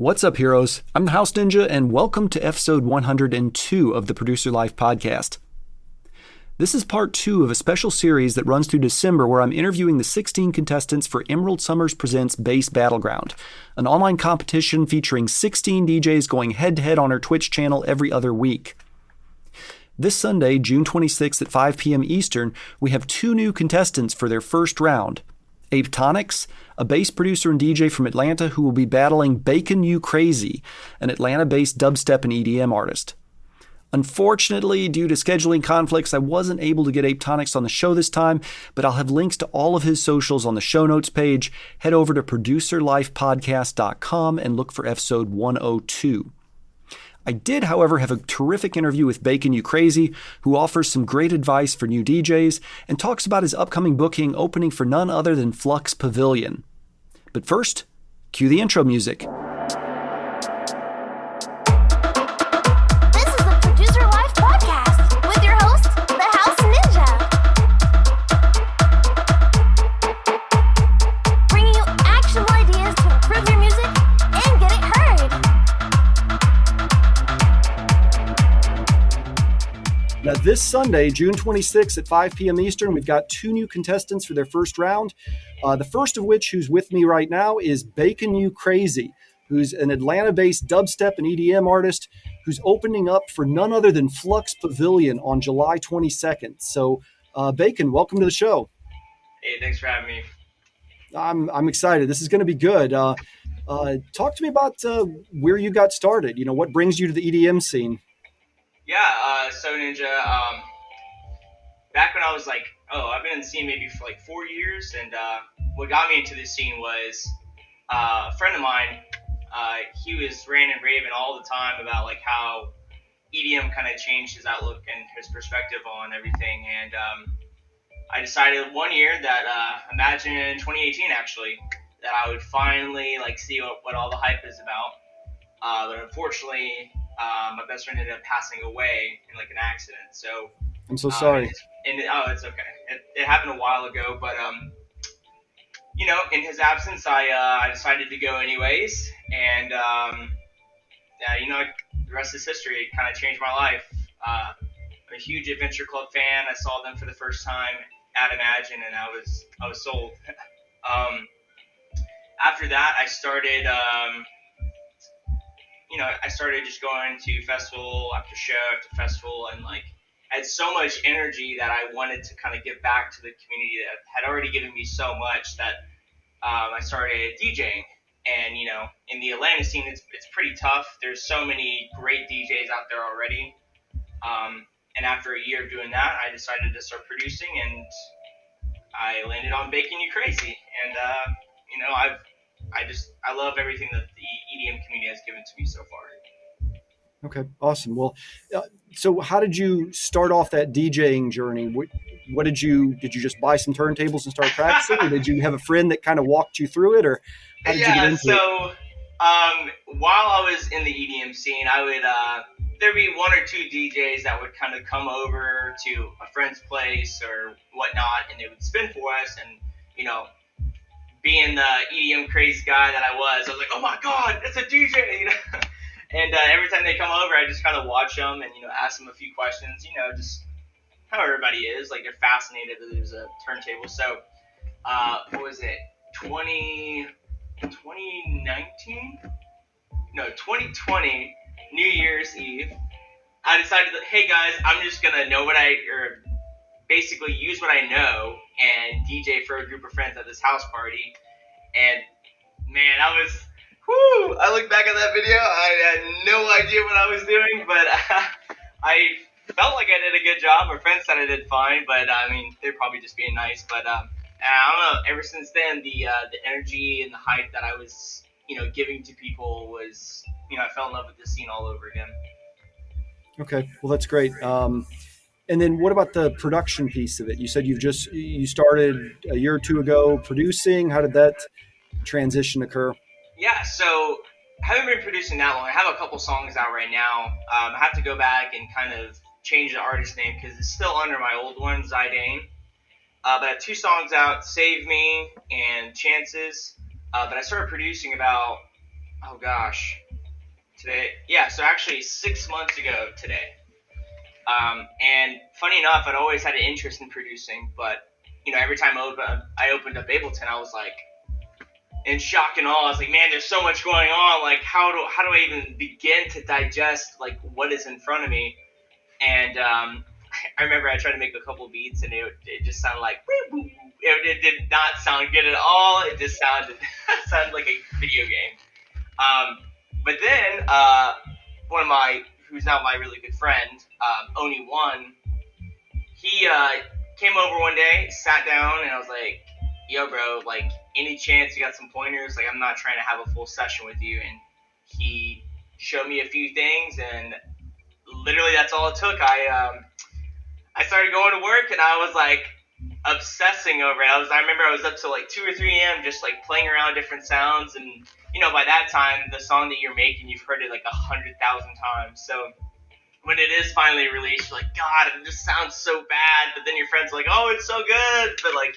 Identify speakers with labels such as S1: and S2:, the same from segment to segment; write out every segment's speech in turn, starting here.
S1: What's up, heroes? I'm the House Ninja, and welcome to episode 102 of the Producer Life podcast. This is part 2 of a special series that runs through December where I'm interviewing the 16 contestants for Emerald Summers Presents Bass Battleground, an online competition featuring 16 DJs going head-to-head on our Twitch channel every other week. This Sunday, June 26th at 5 p.m. Eastern, we have 2 new contestants for their first round. Apetonix, a bass producer and DJ from Atlanta who will be battling baconUcrazy, an Atlanta-based dubstep and EDM artist. Unfortunately, due to scheduling conflicts, I wasn't able to get Apetonix on the show this time, but I'll have links to all of his socials on the show notes page. Head over to producerlifepodcast.com and look for episode 102. I did, however, have a terrific interview with baconUcrazy, who offers some great advice for new DJs and talks about his upcoming booking opening for none other than Flux Pavilion. But first, cue the intro music.
S2: This is the Producer Life Podcast with your host, the House Ninja. Bringing you actionable ideas to improve your music and get it heard.
S1: Now, this Sunday, June 26th at 5 p.m. Eastern, we've got 2 new contestants for their first round. The first of which, who's with me right now, is baconUcrazy, who's an Atlanta-based dubstep and EDM artist who's opening up for none other than Flux Pavilion on July 22nd. So, Bacon, welcome to the show.
S3: Hey, thanks for having me.
S1: I'm excited. This is going to be good. Talk to me about where you got started. You know, what brings you to the EDM scene?
S3: Yeah, so Ninja, back when I was I've been in the scene maybe for 4 years, and what got me into this scene was a friend of mine. He was ranting and raving all the time about how EDM kind of changed his outlook and his perspective on everything, and I decided one year that, imagine 2018 actually, that I would finally see what all the hype is about, but unfortunately, my best friend ended up passing away in an accident. So
S1: I'm so sorry.
S3: It's okay. It happened a while ago, but in his absence, I decided to go anyways, and the rest is history. It kind of changed my life. I'm a huge Adventure Club fan. I saw them for the first time at Imagine, and I was sold. After that, I started. I started just going to festival after show after festival, and had so much energy that I wanted to kind of give back to the community that had already given me so much that I started DJing. And in the Atlanta scene, it's pretty tough. There's so many great DJs out there already. And after a year of doing that, I decided to start producing, and I landed on baconUcrazy. And I love everything that the EDM community has given to me so far.
S1: Okay, awesome. Well, so how did you start off that DJing journey? What did you just buy some turntables and start practicing, or did you have a friend that kind of walked you through it, or how did you get into it?
S3: While I was in the EDM scene, I would there'd be 1 or 2 DJs that would kind of come over to a friend's place or whatnot, and they would spin for us, and being the EDM crazy guy that I was like, oh my God, it's a DJ, And every time they come over, I just kind of watch them and, ask them a few questions, just how everybody is. They're fascinated that there's a turntable. So, what was it, 2019? No, 2020, New Year's Eve, I decided that, hey guys, I'm just going to basically use what I know and DJ for a group of friends at this house party. And man, I look back at that video, I had no idea what I was doing, but I felt like I did a good job. My friends said I did fine, but they're probably just being nice. But I don't know, ever since then, the energy and the hype that I was giving to people was, I fell in love with the scene all over again.
S1: Okay, well, that's great. And then what about the production piece of it? You said you started a year or 2 ago producing. How did that transition occur?
S3: Yeah, so I haven't been producing that long. I have a couple songs out right now. I have to go back and kind of change the artist name because it's still under my old one, Zidane. But I have 2 songs out, Save Me and Chances. But I started producing about Oh gosh, today. Yeah, so actually 6 months ago today. And funny enough, I'd always had an interest in producing, but every time I opened up Ableton, I was like in shock and awe. I was like, man, there's so much going on. Like, how do I even begin to digest like what is in front of me? And I remember I tried to make a couple beats, and it just sounded like it did not sound good at all. It just sounded sounded like a video game. But then one of my who's now my really good friend, Oni1, he came over one day, sat down, and I was like, yo, bro, like, any chance you got some pointers? Like, I'm not trying to have a full session with you. And he showed me a few things, and literally that's all it took. I started going to work, and I was like obsessing over it. I remember I was up till like 2 or 3 a.m. just like playing around different sounds, and by that time the song that you're making, you've heard it like 100,000 times. So when it is finally released, you're like, God, it just sounds so bad. But then your friends are like, oh, it's so good. But like,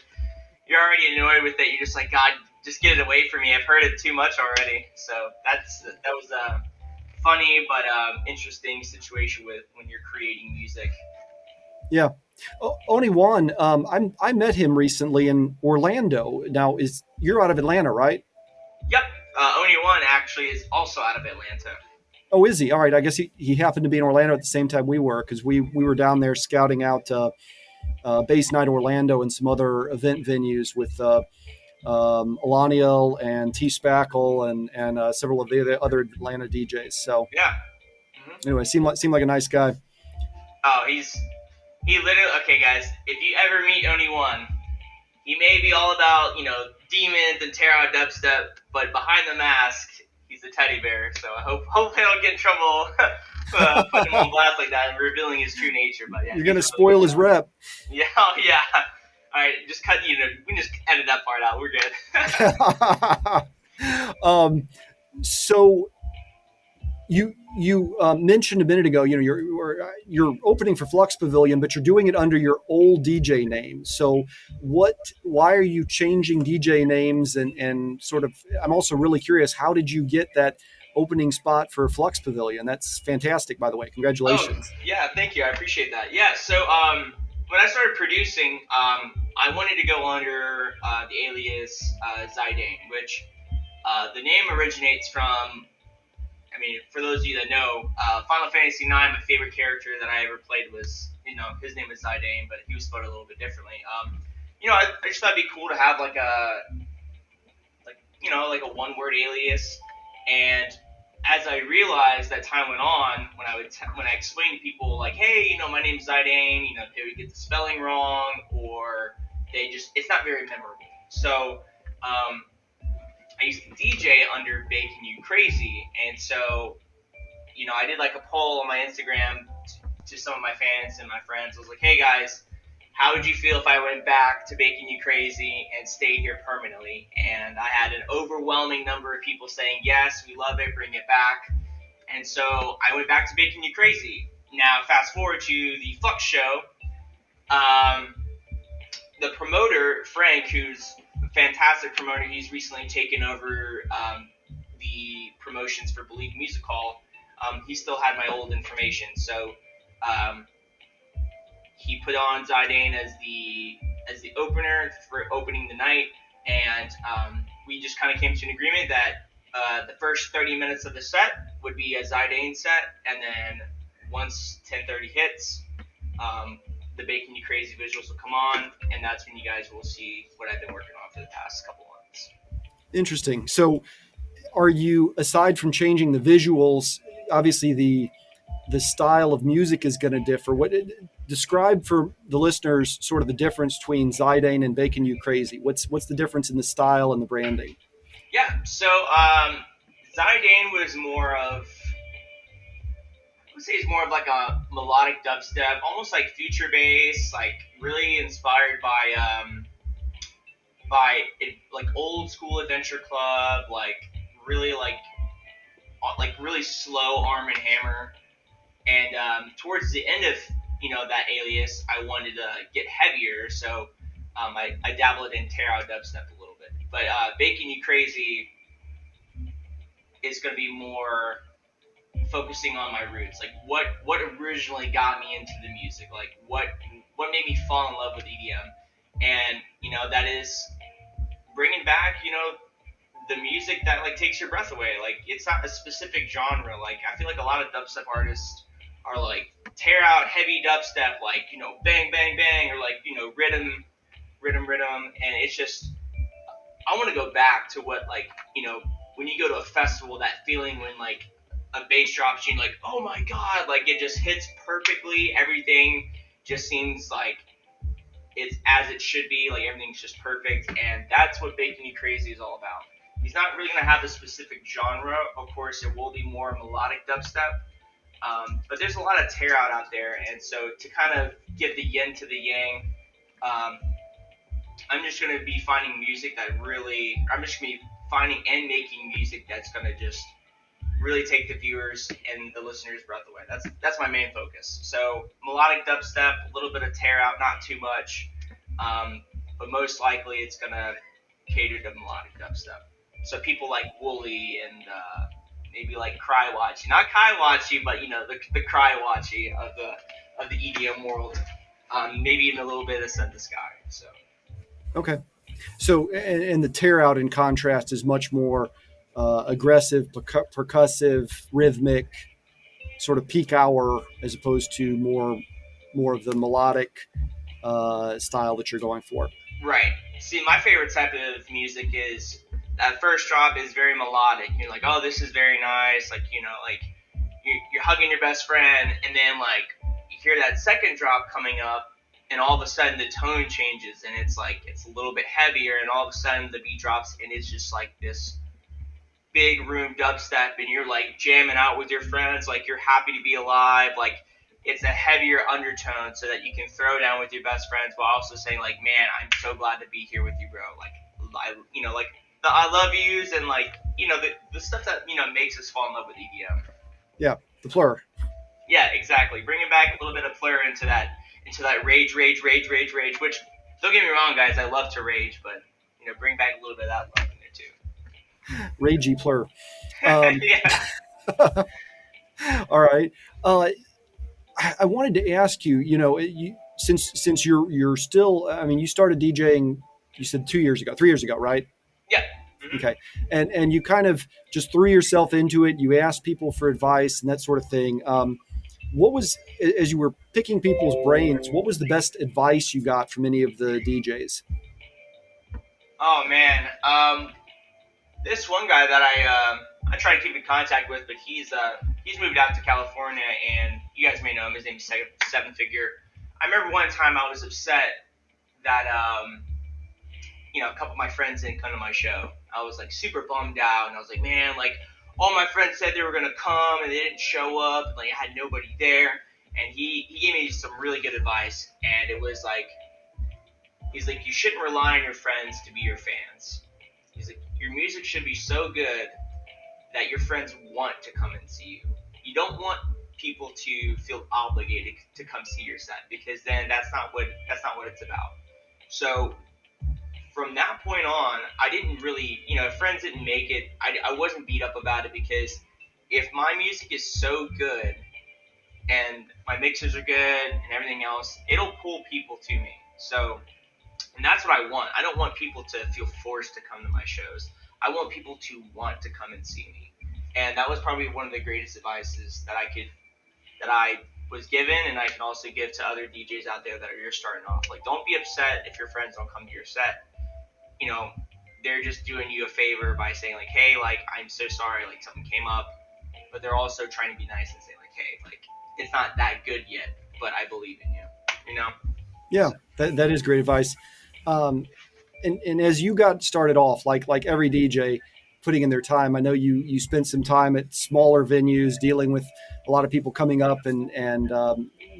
S3: you're already annoyed with it. You're just like, God, just get it away from me. I've heard it too much already. So that was a funny but interesting situation with when you're creating music.
S1: Yeah. Only one. I met him recently in Orlando. Now, you're out of Atlanta, right?
S3: Yep. Oni1 actually is also out of Atlanta.
S1: Oh, is he? All right. I guess he happened to be in Orlando at the same time we were, because we were down there scouting out Bass Night Orlando and some other event venues with Alaniel and T Spackle and several of the other Atlanta DJs. So
S3: yeah.
S1: Anyway, seemed like a nice guy.
S3: Oh, he literally, okay, guys, if you ever meet Oni1, he may be all about, demons and tear out dubstep, but behind the mask, he's a teddy bear. So I hope I don't get in trouble putting him on blast like that and revealing his true nature. But yeah,
S1: you're gonna spoil his rep.
S3: Yeah, yeah. All right, just cut. We can just edit that part out. We're
S1: good. So you mentioned a minute ago, you're opening for Flux Pavilion, but you're doing it under your old DJ name. So why are you changing DJ names and sort of? I'm also really curious, how did you get that opening spot for Flux Pavilion? That's fantastic, by the way. Congratulations.
S3: Oh, yeah, thank you. I appreciate that. Yeah, so when I started producing, I wanted to go under the alias Zidane, which the name originates from. I mean, for those of you that know, Final Fantasy IX, my favorite character that I ever played was, his name is Zidane, but he was spelled a little bit differently. I just thought it'd be cool to have like a one-word alias. And as I realized that time went on, when I explained to people like, hey, my name's Zidane, they would get the spelling wrong, or it's not very memorable. So, I used to DJ under baconUcrazy, and so, I did like a poll on my Instagram to some of my fans and my friends. I was like, hey guys, how would you feel if I went back to baconUcrazy and stayed here permanently? And I had an overwhelming number of people saying, yes, we love it, bring it back. And so I went back to baconUcrazy. Now, fast forward to the Flux show. The promoter, Frank, who's fantastic promoter. He's recently taken over the promotions for Believe Music Hall. He still had my old information, so he put on Zidane as the opener for opening the night, and we just kind of came to an agreement that the first 30 minutes of the set would be a Zidane set, and then once 10:30 hits, the baconUcrazy visuals will come on, and that's when you guys will see what I've been working on for the past couple months.
S1: Interesting. So are you, aside from changing the visuals, obviously the style of music is going to differ. Describe for the listeners sort of the difference between Zidane and baconUcrazy. What's the difference in the style and the branding?
S3: Yeah, so Zidane was more of, I would say he's more of like a melodic dubstep, almost like future bass, like really inspired by like old school Adventure Club, like really really slow Arm and Hammer. And towards the end of that alias, I wanted to get heavier, so I dabbled in tear out dubstep a little bit. But baconUcrazy is going to be more focusing on my roots, like what originally got me into the music, like what made me fall in love with EDM, and that is bringing back the music that like takes your breath away. Like it's not a specific genre. Like I feel like a lot of dubstep artists are like tear out heavy dubstep, like bang bang bang, or like rhythm, and it's just I want to go back to what like when you go to a festival, that feeling when like a bass drops, you like, oh my god, like it just hits perfectly. Everything just seems like it's as it should be. Like everything's just perfect, and that's what baconUcrazy is all about. He's not really gonna have a specific genre. Of course, it will be more melodic dubstep, but there's a lot of tear out there, and so to kind of get the yin to the yang, I'm just gonna be finding music that really. I'm just gonna be finding and making music that's gonna just really take the viewers and the listeners' breath away. That's my main focus. So melodic dubstep, a little bit of tear out, not too much, but most likely it's gonna cater to melodic dubstep. So people like Wooly and maybe like Cry Watchy, not Kai Watchy, but the Cry Watchy of the EDM world. Maybe even a little bit of Send the Sky. So
S1: okay, so and the tear out in contrast is much more aggressive, percussive, rhythmic, sort of peak hour, as opposed to more of the melodic style that you're going for.
S3: Right. See, my favorite type of music is that first drop is very melodic. You're like, oh, this is very nice. Like like you're hugging your best friend, and then like you hear that second drop coming up, and all of a sudden the tone changes, and it's like it's a little bit heavier, and all of a sudden the beat drops, and it's just like this big room dubstep, and you're like jamming out with your friends, like you're happy to be alive, like it's a heavier undertone so that you can throw down with your best friends while also saying like, man, I'm so glad to be here with you, bro. Like like the I love yous, and like the stuff that makes us fall in love with EDM.
S1: Yeah, the plur.
S3: Yeah, exactly. Bringing back a little bit of plur into that rage, which don't get me wrong, guys, I love to rage, but bring back a little bit of that love in there too.
S1: Ragey plur.
S3: Yeah.
S1: All right. I wanted to ask you, since you're still, I mean, you started DJing, you said 3 years ago, right?
S3: Yeah. Mm-hmm.
S1: Okay. And you kind of just threw yourself into it. You asked people for advice and that sort of thing. What was, as you were picking people's brains, what was the best advice you got from any of the DJs?
S3: Oh man. This one guy that I try to keep in contact with, but he's moved out to California, and you guys may know him. His name's Seven Figure. I remember one time I was upset that a couple of my friends didn't come to my show. I was like super bummed out, and I was like, man, like all my friends said they were gonna come and they didn't show up, and like I had nobody there. And he gave me some really good advice, and it was like, he's like, you shouldn't rely on your friends to be your fans. He's like, your music should be so good that your friends want to come and see you. You don't want people to feel obligated to come see your set, because then that's not what it's about. So from that point on, I didn't really, if friends didn't make it, I wasn't beat up about it, because if my music is so good and my mixes are good and everything else, it'll pull people to me. So, and that's what I want. I don't want people to feel forced to come to my shows. I want people to want to come and see me. And that was probably one of the greatest advices that I was given, and I can also give to other DJs out there that are just starting off. Like, don't be upset if your friends don't come to your set. They're just doing you a favor by saying like, hey, like, I'm so sorry, like something came up. But they're also trying to be nice and say like, hey, like, it's not that good yet, but I believe in you,
S1: Yeah, that is great advice. And as you got started off, like every DJ putting in their time, I know you spent some time at smaller venues dealing with a lot of people coming up, and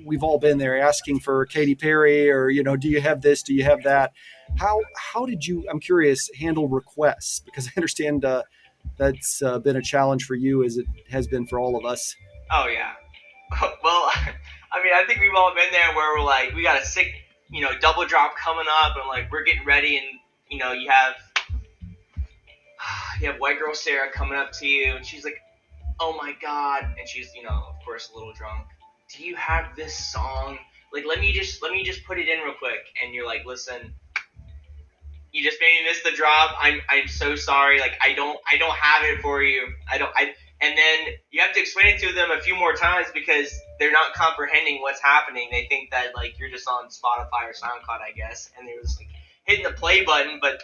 S1: we've all been there asking for Katy Perry, or, do you have this? Do you have that? How did you, I'm curious, handle requests? Because I understand that's been a challenge for you, as it has been for all of us.
S3: Oh, yeah. Well, I mean, I think we've all been there where we're like, we got a sick, double drop coming up, and like we're getting ready, and you have you have white girl Sarah coming up to you, and she's like, "Oh my God," and she's, of course, a little drunk. "Do you have this song? Like, let me just put it in real quick." And you're like, "Listen, you just made me miss the drop. I'm so sorry. Like, I don't have it for you. And then you have to explain it to them a few more times because they're not comprehending what's happening. They think that, like, you're just on Spotify or SoundCloud, I guess, and they're just like hitting the play button. But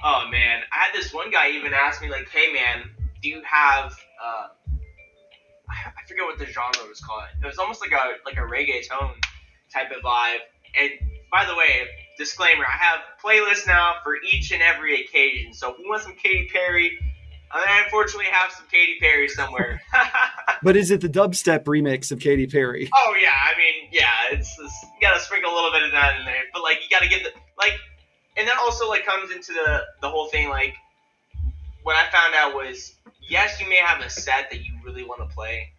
S3: oh man, I had this one guy even ask me, like, "Hey man, do you have I forget what the genre was called. It was almost like a reggaeton type of vibe." And by the way, disclaimer, I have playlists now for each and every occasion. So if you want some Katy Perry, I unfortunately have some Katy Perry somewhere.
S1: But is it the dubstep remix of Katy Perry?
S3: Oh yeah, I mean, yeah, it's you gotta sprinkle a little bit of that in there. But like, you gotta get and that also like comes into the whole thing. Like, what I found out was, yes, you may have a set that you really want to play,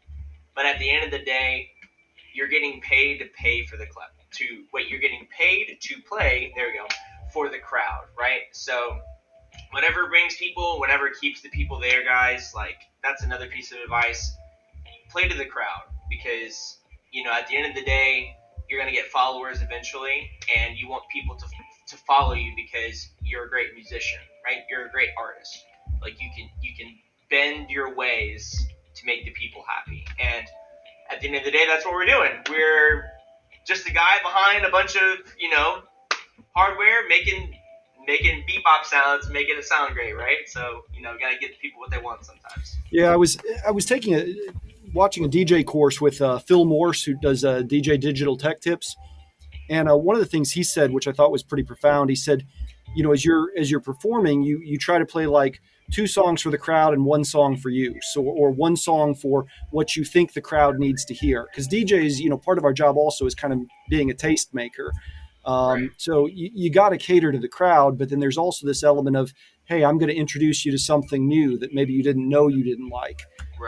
S3: but at the end of the day, you're getting paid to pay for the club. You're getting paid to play. There we go, for the crowd, right? So whatever brings people, whatever keeps the people there, guys. Like, that's another piece of advice. Play to the crowd, because at the end of the day, you're gonna get followers eventually, and you want people to follow you because you're a great musician, right? You're a great artist. Like, you can bend your ways to make the people happy. And at the end of the day, that's what we're doing. We're just a guy behind a bunch of, hardware making bebop sounds, making it sound great, right? So, gotta get people what they want sometimes.
S1: Yeah, I was watching a DJ course with Phil Morse, who does DJ Digital Tech Tips. And one of the things he said, which I thought was pretty profound, he said, as you're performing, you try to play like 2 songs for the crowd and 1 song for you. So, or 1 song for what you think the crowd needs to hear. Because DJs, part of our job also is kind of being a taste maker.
S3: Right.
S1: So you got to cater to the crowd, but then there's also this element of, hey, I'm going to introduce you to something new that maybe you didn't know you didn't like.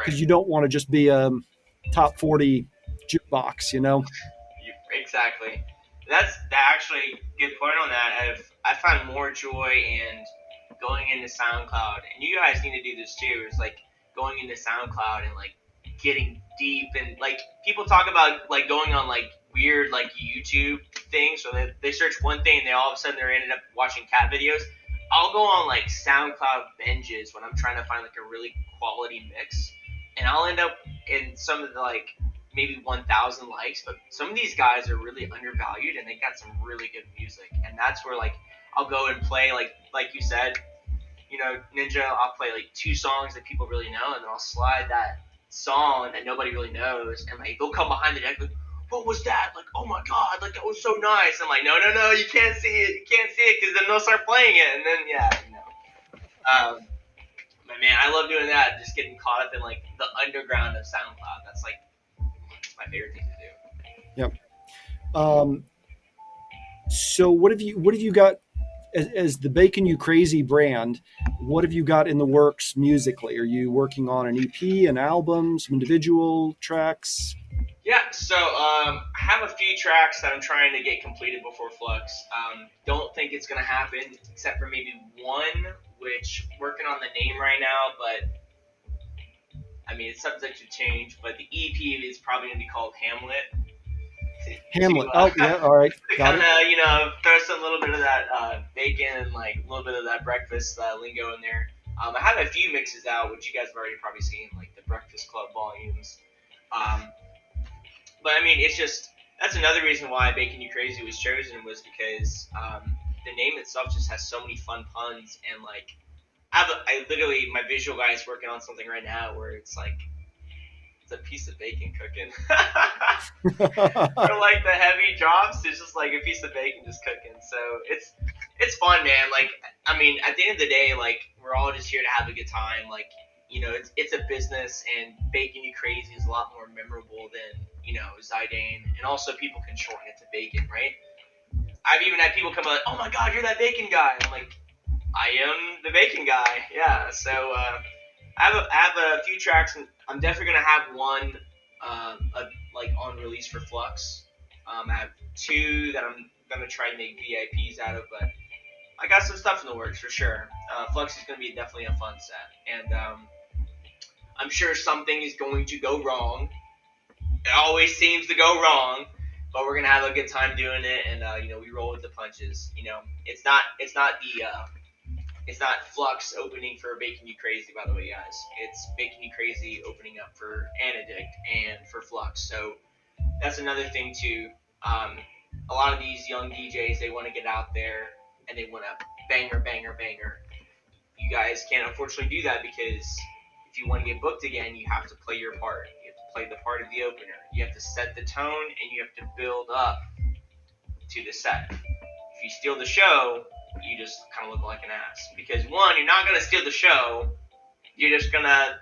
S1: Because you don't want to just be a top 40 jukebox,
S3: Exactly. That's actually a good point on that. I find more joy in going into SoundCloud, and you guys need to do this too, is like going into SoundCloud and like getting deep, and like people talk about like going on like weird like YouTube things, so they search one thing and they all of a sudden they're ended up watching cat videos. I'll go on like SoundCloud binges when I'm trying to find like a really quality mix, and I'll end up in some of the like maybe 1,000 likes, but some of these guys are really undervalued and they got some really good music, and that's where like I'll go and play like you said, Ninja, I'll play like 2 songs that people really know, and then I'll slide that song that nobody really knows, and like they'll come behind the deck like, "What was that? Like, oh my God, like that was so nice." I'm like, no, you can't see it, because then they'll start playing it, and then but man, I love doing that, just getting caught up in like the underground of SoundCloud. That's my favorite thing to do.
S1: Yep. So what have you got as the baconUcrazy brand? What have you got in the works musically? Are you working on an EP, an album, some individual tracks?
S3: Yeah, so I have a few tracks that I'm trying to get completed before Flux. Don't think it's going to happen, except for maybe one, which working on the name right now, but I mean, it's subject to change, but the EP is probably going to be called Hamlet.
S1: Hamlet. Oh, yeah, all right.
S3: Kind of, throw some little bit of that bacon and like a little bit of that breakfast lingo in there. I have a few mixes out, which you guys have already probably seen, like the Breakfast Club volumes. But I mean, it's just, that's another reason why baconUcrazy was chosen, was because the name itself just has so many fun puns, and like I literally, my visual guy is working on something right now where it's like, it's a piece of bacon cooking. For like the heavy drops, it's just like a piece of bacon just cooking. So it's fun, man. Like, I mean, at the end of the day, like, we're all just here to have a good time. Like, it's a business, and baconUcrazy is a lot more memorable than, Zidane. And also people can shorten it to bacon, right? I've even had people come like, "Oh my God, you're that bacon guy." I'm like, I am the bacon guy. Yeah. So I have a few tracks, and I'm definitely gonna have one like on release for Flux. I have 2 that I'm gonna try to make VIPs out of, but I got some stuff in the works for sure. Flux is going to be definitely a fun set, and I'm sure something is going to go wrong. It always seems to go wrong, but we're gonna have a good time doing it, and we roll with the punches. It's not Flux opening for baconUcrazy, by the way, guys. It's baconUcrazy opening up for Anadict and for Flux. So that's another thing too. A lot of these young DJs, they want to get out there and they want to banger. You guys can't unfortunately do that, because if you want to get booked again, you have to play your part. You have to play the part of the opener. You have to set the tone, and you have to build up to the set. If you steal the show, you just kind of look like an ass. Because one, you're not going to steal the show. You're just gonna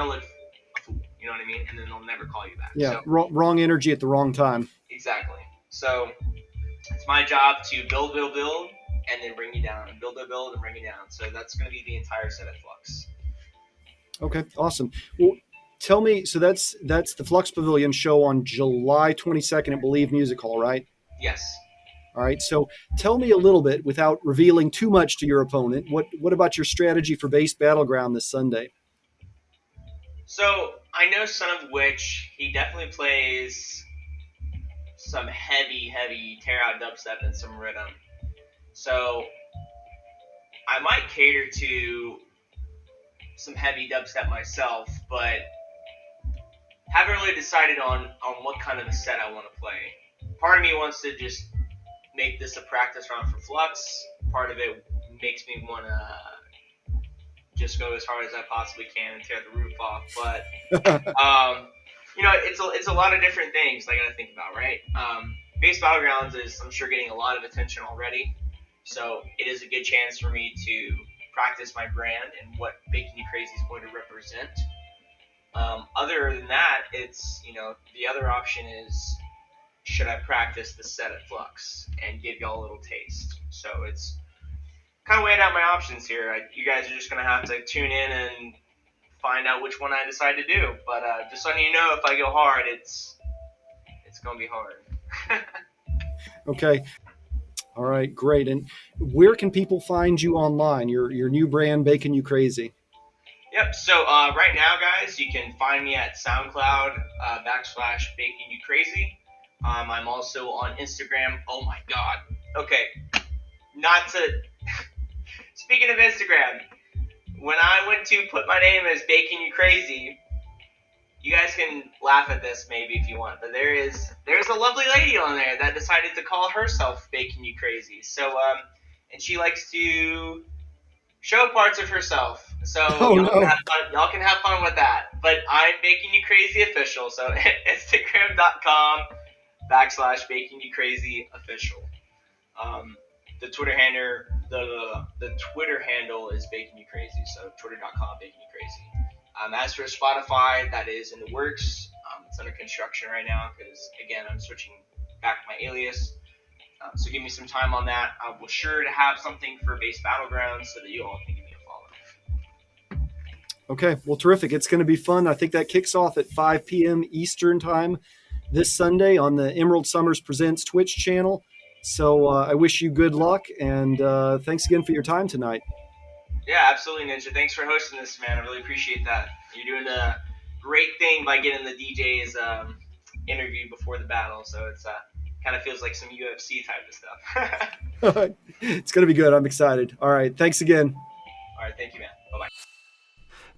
S3: look a fool. You know what I mean? And then they'll never call you back.
S1: Yeah, so, wrong energy at the wrong time.
S3: Exactly. So it's my job to build, and then bring you down. Build, and bring you down. So that's going to be the entire set at Flux.
S1: Okay, awesome. Well, tell me, so that's the Flux Pavilion show on July 22nd at Believe Music Hall, right?
S3: Yes.
S1: All right, so tell me a little bit, without revealing too much to your opponent, what about your strategy for Bass Battleground this Sunday?
S3: So I know Son of Witch, he definitely plays some heavy tear-out dubstep and some rhythm. So I might cater to some heavy dubstep myself, but haven't really decided on what kind of a set I want to play. Part of me wants to just make this a practice round for Flux. Part of it makes me want to just go as hard as I possibly can and tear the roof off. But it's a lot of different things I got to think about, right? Bass Battlegrounds is, I'm sure, getting a lot of attention already, so it is a good chance for me to practice my brand and what baconUcrazy is going to represent. Other than that, it's, the other option is, should I practice the set at Flux and give y'all a little taste? So it's kind of weighing out my options here. You guys are just going to have to tune in and find out which one I decide to do. But just letting you know, if I go hard, it's going to be hard.
S1: Okay. All right, great. And where can people find you online, your new brand, baconUcrazy?
S3: Yep, so right now, guys, you can find me at SoundCloud /baconUcrazy. I'm also on Instagram. Oh my God. Okay, speaking of Instagram, when I went to put my name as baconUcrazy, you guys can laugh at this maybe if you want, but there's a lovely lady on there that decided to call herself baconUcrazy. So and she likes to show parts of herself. So y'all can have fun with that. But I'm baconUcrazy official. So Instagram.com /baconUcrazy official. The Twitter handle is baconUcrazy. So twitter.com baconUcrazy. As for Spotify, that is in the works. It's under construction right now because, again, I'm switching back my alias. So give me some time on that. I will sure to have something for Bass Battleground so that you all can give me a follow.
S1: Okay, well, terrific. It's going to be fun. I think that kicks off at 5 p.m. Eastern time this Sunday on the Emerald Summers Presents Twitch channel. So I wish you good luck, and thanks again for your time tonight.
S3: Yeah, absolutely, Ninja. Thanks for hosting this, man. I really appreciate that. You're doing a great thing by getting the DJ's interview before the battle, so it's kind of feels like some UFC type of stuff.
S1: It's going to be good. I'm excited. All right, thanks again.
S3: All right, thank you, man. Bye-bye.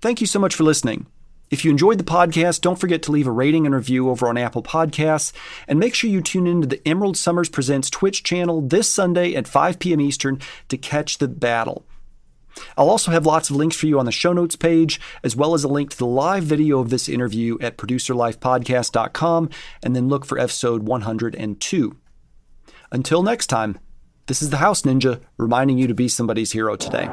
S1: Thank you so much for listening. If you enjoyed the podcast, don't forget to leave a rating and review over on Apple Podcasts, and make sure you tune into the Emerald Summers Presents Twitch channel this Sunday at 5 p.m. Eastern to catch the battle. I'll also have lots of links for you on the show notes page, as well as a link to the live video of this interview at producerlifepodcast.com, and then look for episode 102. Until next time, this is the House Ninja reminding you to be somebody's hero today.